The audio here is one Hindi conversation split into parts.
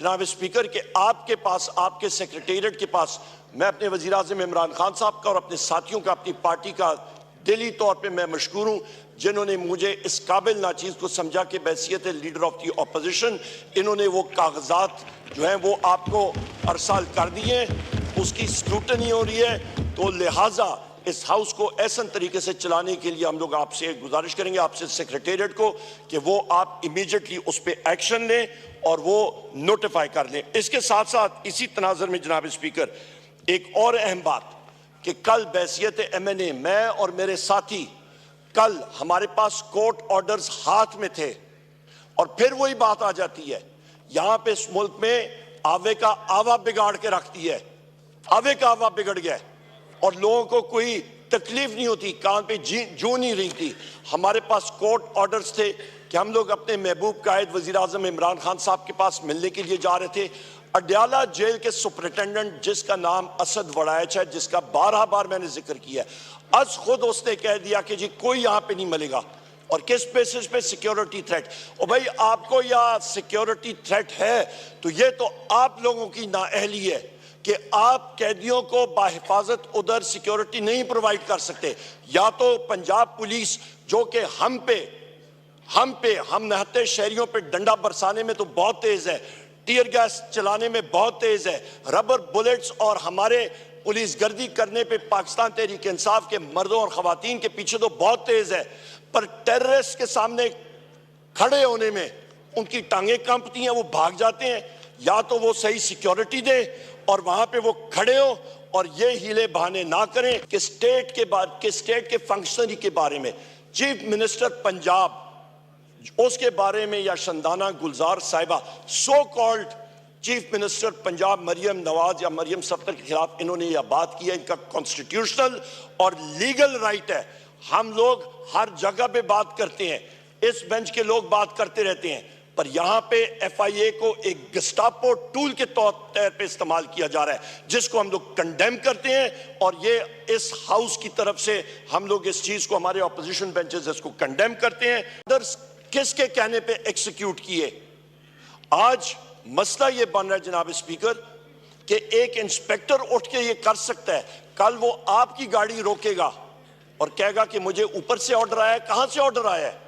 जनाब स्पीकर के आपके पास, आपके सेक्रेटेरिएट के पास, मैं अपने वज़ीर आज़म इमरान खान साहब का और अपने साथियों का, अपनी पार्टी का दिली तौर पे मैं मशकूर हूँ, जिन्होंने मुझे इस काबिल नाचीज़ को समझा कि बहैसियत लीडर ऑफ दी अपोजिशन इन्होंने वो कागजात जो हैं वो आपको अरसाल कर दिए, उसकी स्क्रूटनी हो रही है। तो लिहाजा इस हाउस को ऐसा तरीके से चलाने के लिए हम लोग आपसे गुजारिश करेंगे, आपसे सेक्रेटेरिएट को, कि वो आप इमीडिएटली उस पर एक्शन लें और वो नोटिफाई कर लें। इसके साथ साथ इसी तनाज़ुर में जनाब स्पीकर एक और अहम बात कि कल बहैसियत MNA मैं और मेरे साथी, कल हमारे पास कोर्ट ऑर्डर्स हाथ में थे और फिर वही बात आ जाती है, यहां पे इस मुल्क में आवे का आवा बिगाड़ के रखती है, आवे का आवा बिगड़ गया और लोगों को कोई तकलीफ नहीं होती, कान पे जू नहीं रही थी। हमारे पास कोर्ट ऑर्डर्स थे कि हम लोग अपने महबूब कायद वज़ीर आज़म इमरान खान साहब के पास मिलने के लिए जा रहे थे। अडयाला जेल के सुपरिटेंडेंट, जिसका नाम असद वड़ाइच है, जिसका 12 बार मैंने जिक्र किया है, आज खुद उसने कह दिया कि जी कोई यहाँ पे नहीं मिलेगा। और किस बेसिस पे? Security threat. और भाई आपको या सिक्योरिटी थ्रेट है तो ये तो आप लोगों की नाअहली है कि आप कैदियों को बाहिफाजत उधर सिक्योरिटी नहीं प्रोवाइड कर सकते। या तो पंजाब पुलिस जो कि हम नहते शहरियों पे डंडा बरसाने में तो बहुत तेज है, टीयर गैस चलाने में बहुत तेज है, रबर बुलेट्स और हमारे पुलिस गर्दी करने पे पाकिस्तान तहरीक इंसाफ के मर्दों और खवातीन के पीछे तो बहुत तेज है, पर टेररिस्ट के सामने खड़े होने में उनकी टांगें कांपती हैं, वो भाग जाते हैं। या तो वो सही सिक्योरिटी दे और वहां पे वो खड़े हो और ये हीले बहाने ना करें कि स्टेट के फंक्शनरी के बारे में, चीफ मिनिस्टर पंजाब उसके बारे में, या शंदाना गुलजार साहिबा, so called chief minister Punjab Maryam Nawaz या मरियम सफ्तर के खिलाफ इन्होंने यह बात की है। इनका कॉन्स्टिट्यूशनल और लीगल राइट है। हम लोग हर जगह पे बात करते हैं, इस बेंच के लोग बात करते रहते हैं, पर यहां पे FIA को एक गस्टापो टूल के तौर पे इस्तेमाल किया जा रहा है, जिसको हम लोग कंडेम करते हैं। और ये इस हाउस की तरफ से हम लोग इस चीज को, हमारे ऑपोजिशन बेंचेस इसको कंडेम करते हैं। अदर्स किसके कहने पे एक्सिक्यूट किए? आज मसला ये बन रहा है जनाब स्पीकर कि एक इंस्पेक्टर उठ के ये कर सकता है, कल वो आपकी गाड़ी रोकेगा और कहेगा कि मुझे ऊपर से ऑर्डर आया है। कहां से ऑर्डर आया है?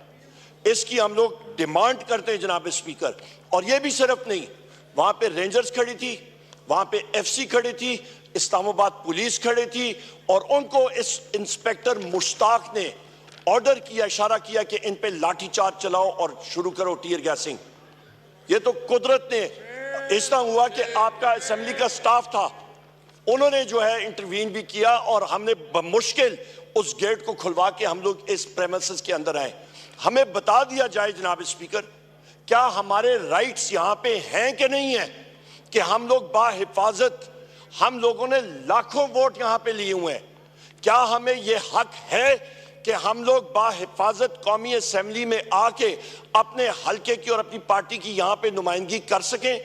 इसकी हम लोग डिमांड करते हैं जनाब स्पीकर। और ये भी सिर्फ नहीं, वहां पे रेंजर्स खड़ी थी, वहां पे FC खड़ी थी, इस्लामाबाद पुलिस खड़ी थी और उनको इस इंस्पेक्टर मुश्ताक ने ऑर्डर किया, इशारा किया कि इन पे लाठीचार्ज चलाओ और शुरू करो टीयर गैसिंग। ये तो कुदरत ने, इस तरह हुआ कि आपका असेंबली का स्टाफ था, उन्होंने जो है इंटरवीन भी किया और हमने बमुश्किल उस गेट को खुलवा के हम लोग इस प्रेमिसेस के अंदर आए। हमें बता दिया जाए जनाब स्पीकर, क्या हमारे राइट्स यहां पे हैं कि नहीं है कि हम लोग बाहिफाजत, हम लोगों ने लाखों वोट यहां पे लिए हुए हैं, क्या हमें यह हक है कि हम लोग बाहिफाजत कौमी असेंबली में आके अपने हल्के की और अपनी पार्टी की यहां पे नुमाइंदगी कर सकें?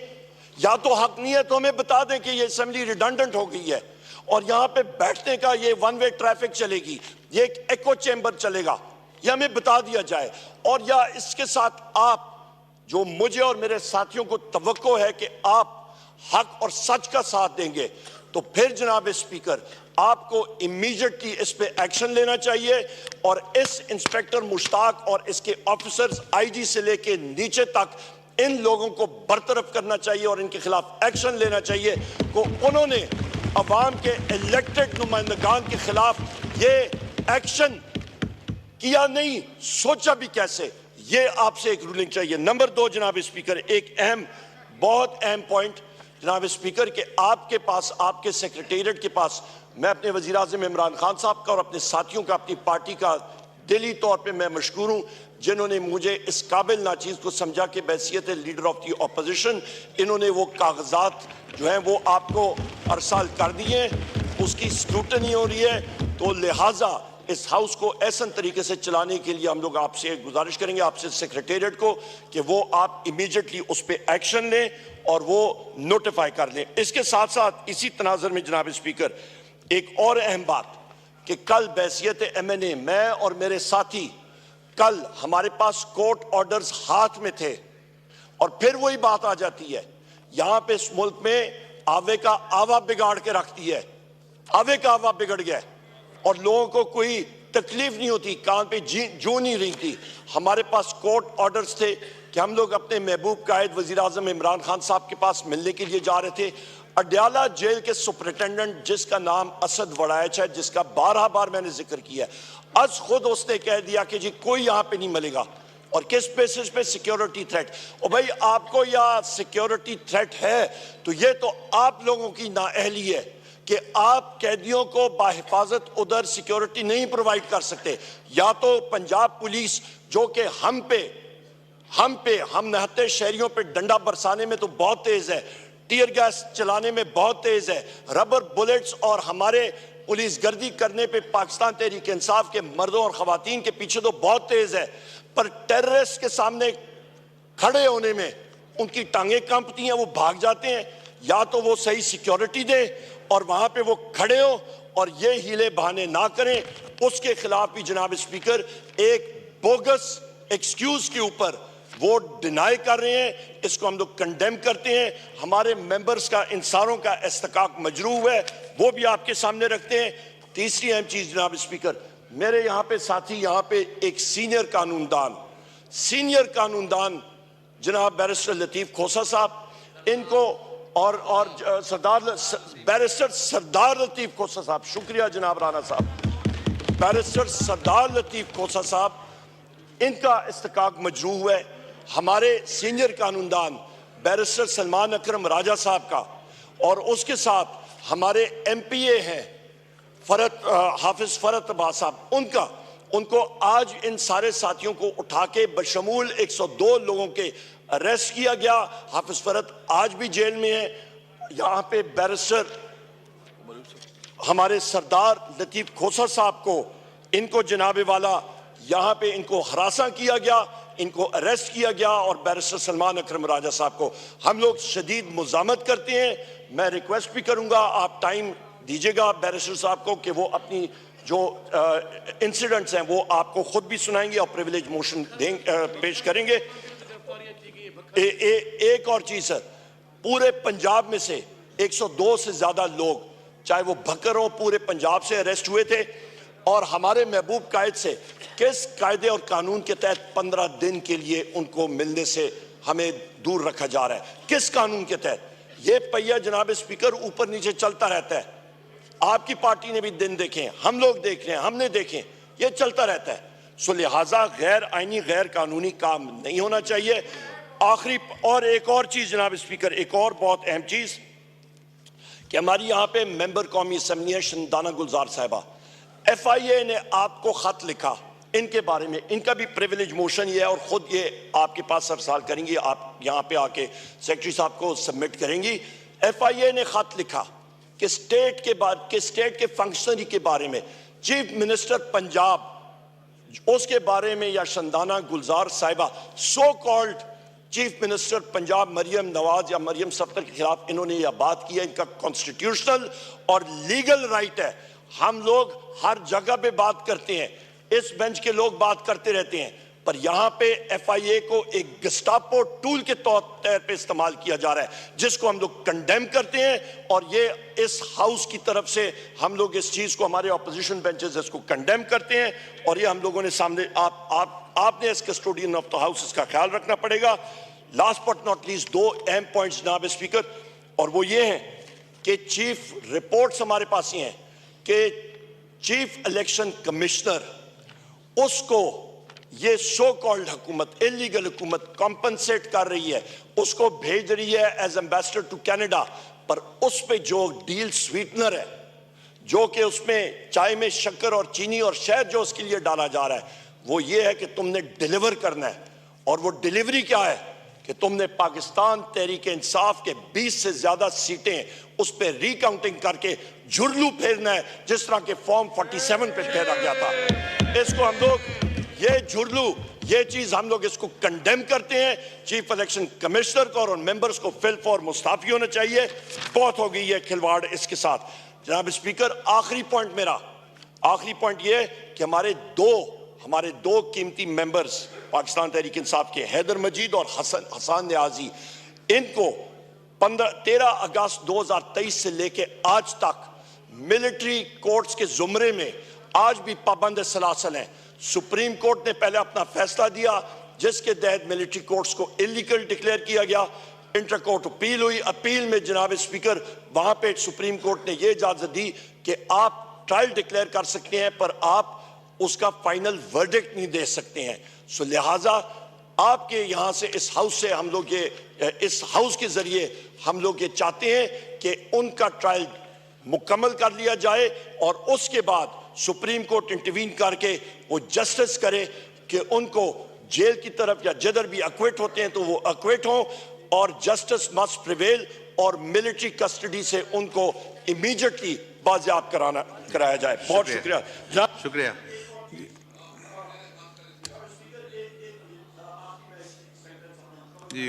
या तो हक नहीं है तो हमें बता दें कि ये असेंबली रिडंडेंट हो गई है और यहां पे बैठने का ये वन वे ट्रैफिक चलेगी, ये एक एको चेंबर चलेगा, ये हमें बता दिया जाए। और या इसके साथ आप, जो मुझे और मेरे साथियों को तवक्को है कि आप हक और सच का साथ देंगे, तो फिर जनाब स्पीकर आपको इमीडिएटली इस पे एक्शन लेना चाहिए और इस इंस्पेक्टर मुश्ताक और इसके ऑफिसर्स IG से लेके नीचे तक इन लोगों को बरतरफ करना चाहिए और इनके खिलाफ एक्शन लेना चाहिए। को उन्होंने अवाम के इलेक्टेड नुमाइंदगान के खिलाफ ये एक्शन किया नहीं, सोचा भी कैसे, ये आपसे एक रूलिंग चाहिए। नंबर 2 जनाब स्पीकर, एक बहुत अहम पॉइंट जनाब स्पीकर के आपके पास, आपके सेक्रेटेरिएट के पास, मैं अपने वज़ीर आज़म इमरान खान साहब का और अपने साथियों का, अपनी पार्टी का दिली तौर पे मैं मशकूर हूँ, जिन्होंने मुझे इस काबिल नाचीज़ को समझा कि बहैसियत लीडर ऑफ दी अपोजिशन इन्होंने वो कागजात जो हैं वो आपको अरसाल कर दिए, उसकी स्क्रूटनी हो रही है। तो लिहाजा इस हाउस को ऐसा तरीके से चलाने के लिए हम लोग आपसे गुजारिश करेंगे, आपसे सेक्रेटेरिएट को, कि वो आप इमीडिएटली उस पर एक्शन लें और वो नोटिफाई कर लें। इसके साथ साथ इसी तनाज़ुर में जनाब स्पीकर एक और अहम बात कि कल बहैसियत MNA मैं और मेरे साथी, कल हमारे पास कोर्ट ऑर्डर्स हाथ में थे और फिर वही बात आ जाती है, यहां पे इस मुल्क में आवे का आवा बिगाड़ के रखती है। आवे का आवा बिगड़ गया और लोगों को कोई तकलीफ नहीं होती, कान पे जू नहीं रही थी। हमारे पास कोर्ट ऑर्डर्स थे कि हम लोग अपने महबूब कायद वजीर आजम इमरान खान साहब के पास मिलने के लिए जा रहे थे। अडयाला जेल के सुपरिटेंडेंट जिसका नाम असद वड़ाइच है, जिसका 12 बार मैंने जिक्र किया, आज खुद उसने कह दिया कि जी कोई यहां पे नहीं मिलेगा। और किस बेसिस पे? Security threat. और भाई आपको या सिक्योरिटी थ्रेट है तो ये तो आप लोगों की नाअहली है कि आप कैदियों को बाहिफाजत उधर सिक्योरिटी नहीं प्रोवाइड कर सकते। या तो पंजाब पुलिस जो कि हम नहते शहरियों पे डंडा बरसाने में तो बहुत तेज है, टीयर गैस चलाने में बहुत तेज है, रबर बुलेट्स और हमारे पुलिस गर्दी करने पे पाकिस्तान तहरीक इंसाफ के मर्दों और खवातीन के पीछे तो बहुत तेज है, पर टेररिस्ट के सामने खड़े होने में उनकी टांगें कांपती हैं, वो भाग जाते हैं। या तो वो सही सिक्योरिटी दे और वहां पे वो खड़े हो और ये हीले बहाने ना करें। उसके खिलाफ भी जनाब स्पीकर एक बोगस एक्सक्यूज के ऊपर वो डिनाई कर रहे हैं, इसको हम लोग कंडेम करते हैं। हमारे मेंबर्स का इन सारों का इस्तेकाक मजरूब है, वो भी आपके सामने रखते हैं। तीसरी अहम चीज जनाब स्पीकर, मेरे यहाँ पे साथी, यहाँ पे एक सीनियर कानूनदान जनाब बैरिस्टर लतीफ खोसा साहब, इनको और बैरिस्टर सरदार लतीफ खोसा साहब, शुक्रिया जनाब राना साहब, बैरिस्टर सरदार लतीफ खोसा साहब, इनका इस्तेकाक मजरूह है। हमारे सीनियर कानूनदान बैरिस्टर सलमान अकरम राजा साहब का, और उसके साथ हमारे MPA हैं हाफिज फरत अब्बास साहब, उनको आज इन सारे साथियों को उठा के बशमूल 102 लोगों के अरेस्ट किया गया। हाफिज फरत आज भी जेल में है। यहाँ पे बैरिस्टर हमारे सरदार लतीफ खोसा साहब को, इनको जनाबे वाला यहाँ पे इनको हरासा किया गया, इनको अरेस्ट किया गया, और बैरिस्टर सलमान अकरम राजा साहब को हम लोग शदीद मुज़ामत करते हैं। मैं रिक्वेस्ट भी करूंगा, आप टाइम दीजिएगा बैरिस्टर साहब को कि वो अपनी जो इंसिडेंट्स हैं वो आपको खुद भी सुनाएंगे और प्रिविलेज मोशन पेश करेंगे। एक और चीज सर, पूरे पंजाब में से 102 से ज्यादा लोग, चाहे वो भक्कर हो, पूरे पंजाब से अरेस्ट हुए थे। और हमारे महबूब कायद से किस कायदे और कानून के तहत 15 दिन के लिए उनको मिलने से हमें दूर रखा जा रहा है? किस कानून के तहत? ये पहिया जनाब स्पीकर ऊपर नीचे चलता रहता है। आपकी पार्टी ने भी दिन देखे, हम लोग देख रहे हैं, हमने देखे, ये चलता रहता है। सो लिहाजा गैर आईनी गैर कानूनी काम नहीं होना चाहिए। आखिरी और एक और चीज जनाब स्पीकर, एक और बहुत अहम चीज कि हमारी यहाँ पे मेंबर कौमी असम्बली है शंदाना गुलजार साहिबा, FIA ने आपको खत लिखा इनके बारे में, इनका भी प्रिविलेज मोशन ये है और खुद ये आपके पास सरसाल करेंगी, आप यहाँ पे आके सेक्रेटरी साहब को सबमिट करेंगी। FIA ने खत लिखा कि स्टेट के फंक्शनरी के बारे में, चीफ मिनिस्टर पंजाब उसके बारे में, या शंदाना गुलजार साहिबा so called chief minister Punjab Maryam Nawaz या मरियम सफ्दर के खिलाफ इन्होंने यह बात की है। इनका कॉन्स्टिट्यूशनल और लीगल राइट है। हम लोग हर जगह पे बात करते हैं, इस बेंच के लोग बात करते रहते हैं, पर यहां पे FIA को एक गस्टापो टूल के तौर पे इस्तेमाल किया जा रहा है, जिसको हम लोग कंडेम करते हैं। और ये इस हाउस की तरफ से हम लोग इस चीज को, हमारे ऑपोजिशन बेंचेस इसको कंडेम करते हैं, और ये हम लोगों ने सामने आपने as custodian of the house इसका ख्याल रखना पड़ेगा। लास्ट बट नॉट लीस्ट, 2 अहम पॉइंट्स जनाब स्पीकर, और वो ये हैं कि चीफ रिपोर्ट्स हमारे पास ही हैं कि चीफ इलेक्शन कमिश्नर उसको ये सो कॉल्ड हुकूमत, इलीगल हुकूमत कॉम्पनसेट कर रही है, उसको भेज रही है एज एम्बेसडर टू कनाडा, पर उस पे जो डील स्वीटनर है, जो कि उसमें चाय में शक्कर और चीनी और शहद जो उसके लिए डाला जा रहा है, वो ये है कि तुमने डिलीवर करना है। और वो डिलीवरी क्या है कि तुमने पाकिस्तान तहरीक इंसाफ के 20 से ज्यादा सीटें उस पर रिकाउंटिंग करके झुरलू फेरना है, जिस तरह के फॉर्म 47 पे फेरा गया था। इसको हम लोग, ये झुरलू, ये चीज हम लोग इसको कंडेम करते हैं। चीफ इलेक्शन कमिश्नर को और मेंबर्स को फिल फॉर मुस्ताफी होना चाहिए। बहुत हो गई ये खिलवाड़ इसके साथ। जनाब स्पीकर, आखिरी पॉइंट ये कि हमारे दो कीमती मेंबर्स पाकिस्तान तहरीक इंसाफ के, हैदर मजीद और हसन न्याजी, इनको 13 अगस्त 2023 से लेके आज तक मिलिट्री कोर्ट्स के जुमरे में आज भी पाबंद सलासल हैं। सुप्रीम कोर्ट ने पहले अपना फैसला दिया जिसके तहत मिलिट्री कोर्ट्स को इलीगल डिक्लेयर किया गया। इंटर कोर्ट अपील हुई, अपील में जनाब स्पीकर वहां पे सुप्रीम कोर्ट ने यह इजाजत दी कि आप ट्रायल डिक्लेयर कर सकते हैं पर आप उसका फाइनल वर्डिक्ट नहीं दे सकते हैं। सो लिहाजा आपके यहां से इस हाउस से हम लोग इस हाउस के जरिए हम लोग ये चाहते हैं कि उनका ट्रायल मुकम्मल कर लिया जाए और उसके बाद सुप्रीम कोर्ट इंटरवीन करके वो जस्टिस करे कि उनको जेल की तरफ या जिधर भी एक्विट होते हैं तो वो एक्विट हों और जस्टिस मस्ट प्रिवेल और मिलिट्री कस्टडी से उनको इमीडिएटली बाजियाब कराया जाए। बहुत शुक्रिया। शुक्रिया। जी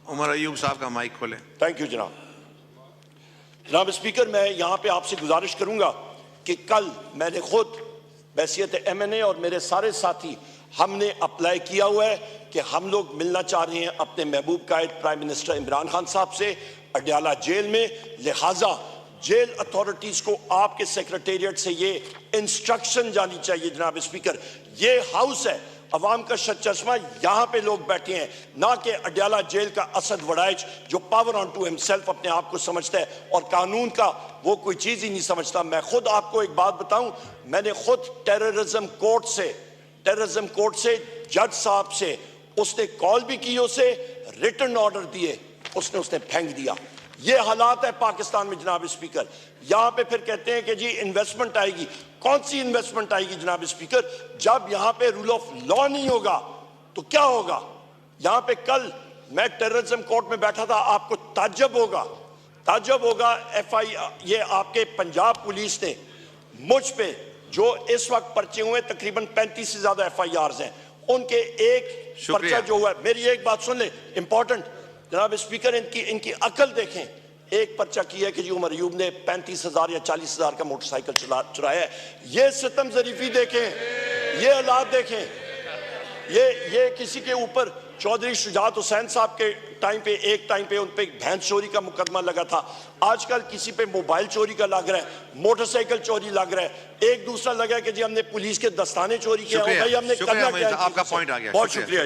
उमर अयूब साहब का माइक खोलें। थैंक यू जनाब। जनाब स्पीकर, मैं यहां पे आपसे गुजारिश करूंगा कि कल मैंने खुद बैसियत MNA और मेरे सारे साथी हमने अप्लाई किया हुआ है कि हम लोग मिलना चाह रहे हैं अपने महबूब कायद प्राइम मिनिस्टर इमरान खान साहब से अडयाला जेल में। लिहाजा जेल अथॉरिटीज को आपके सेक्रेटेरिएट से ये इंस्ट्रक्शन जानी चाहिए। जनाब स्पीकर, ये हाउस है, अवाम का चश्मा, यहाँ पे लोग बैठे हैं, ना कि अडयाला जेल का असद वड़ाइच जो पावर ऑन टू हिमसेल्फ अपने आप को समझता है और कानून का वो कोई चीज ही नहीं समझता। मैं खुद आपको एक बात बताऊं, मैंने खुद टेररिज्म कोर्ट से जज साहब से उसने कॉल भी की, उसे रिटन ऑर्डर दिए, उसने फेंक दिया। ये हालात है पाकिस्तान में जनाब स्पीकर। यहां पे फिर कहते हैं कि जी इन्वेस्टमेंट आएगी। कौन सी इन्वेस्टमेंट आएगी जनाब स्पीकर? जब यहां पे रूल ऑफ लॉ नहीं होगा तो क्या होगा? यहां पे कल मैं टेररिज्म कोर्ट में बैठा था, आपको ताज्जुब होगा ये आपके पंजाब पुलिस ने मुझ पे जो इस वक्त पर्चे हुए तकरीबन 35 से ज्यादा FIRs हैं, उनके एक पर्चा जो हुआ है, मेरी एक बात सुन ले इंपॉर्टेंट जनाब स्पीकर, इनकी अकल देखें। एक पर्चा किया है कि जी उमर अयूब ने 35,000 या 40,000 का मोटरसाइकिल चुराया है। ये सितम जरीफी देखें, ये हालात देखें। ये किसी के ऊपर चौधरी शुजात हुसैन साहब के टाइम पे उन पे भैंस चोरी का मुकदमा लगा था। आजकल किसी पे मोबाइल चोरी का लग रहा है, मोटरसाइकिल चोरी लग रहा है, एक दूसरा लगा कि जी हमने पुलिस के दस्ताने चोरी किया। भाई हमने करना क्या है? आपका पॉइंट आ गया। बहुत शुक्रिया।